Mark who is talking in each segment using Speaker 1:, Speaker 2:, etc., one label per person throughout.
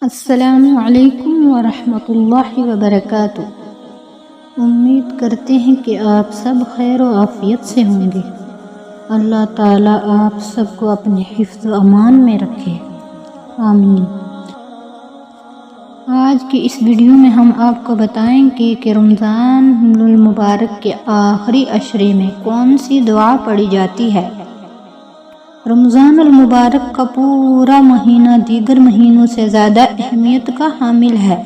Speaker 1: السلام علیکم ورحمۃ اللہ وبرکاتہ۔ امید کرتے ہیں کہ آپ سب خیر و عافیت سے ہوں گے۔ اللہ تعالیٰ آپ سب کو اپنے حفظ و امان میں رکھے، آمین۔ آج کی اس ویڈیو میں ہم آپ کو بتائیں گے کہ رمضان المبارک کے آخری عشرے میں کون سی دعا پڑھی جاتی ہے۔ رمضان المبارک کا پورا مہینہ دیگر مہینوں سے زیادہ اہمیت کا حامل ہے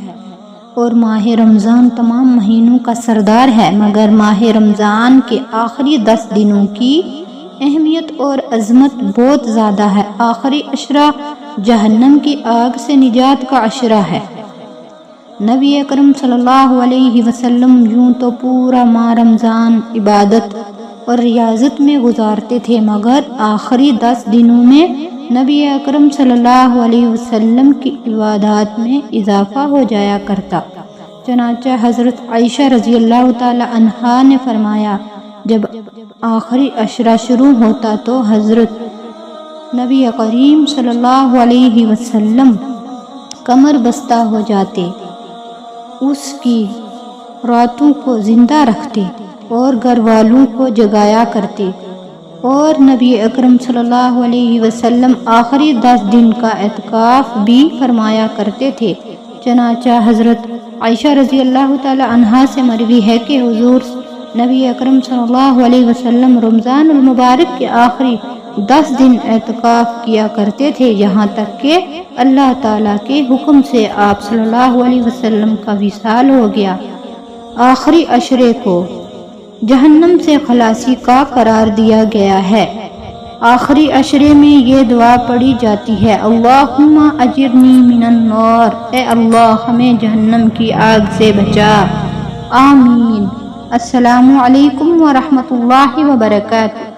Speaker 1: اور ماہ رمضان تمام مہینوں کا سردار ہے، مگر ماہ رمضان کے آخری 10 دنوں کی اہمیت اور عظمت بہت زیادہ ہے۔ آخری عشرہ جہنم کی آگ سے نجات کا عشرہ ہے۔ نبی اکرم صلی اللہ علیہ وسلم یوں تو پورا ماہ رمضان عبادت اور ریاضت میں گزارتے تھے، مگر آخری 10 دنوں میں نبی اکرم صلی اللہ علیہ وسلم کی عبادات میں اضافہ ہو جایا کرتا۔ چنانچہ حضرت عائشہ رضی اللہ تعالی عنہا نے فرمایا، جب آخری عشرہ شروع ہوتا تو حضرت نبی کریم صلی اللہ علیہ وسلم کمر بستہ ہو جاتے، اس کی راتوں کو زندہ رکھتے اور گھر والوں کو جگایا کرتے، اور نبی اکرم صلی اللہ علیہ وسلم آخری 10 دن کا اعتکاف بھی فرمایا کرتے تھے۔ چنانچہ حضرت عائشہ رضی اللہ تعالی عنہا سے مروی ہے کہ حضور نبی اکرم صلی اللہ علیہ وسلم رمضان المبارک کے آخری 10 دن اعتکاف کیا کرتے تھے، یہاں تک کہ اللہ تعالیٰ کے حکم سے آپ صلی اللہ علیہ وسلم کا وصال ہو گیا۔ آخری عشرے کو جہنم سے خلاصی کا قرار دیا گیا ہے۔ آخری عشرے میں یہ دعا پڑھی جاتی ہے، اللہم اجرنی من النار، اے اللہ ہمیں جہنم کی آگ سے بچا، آمین۔ السلام علیکم ورحمۃ اللہ وبرکاتہ۔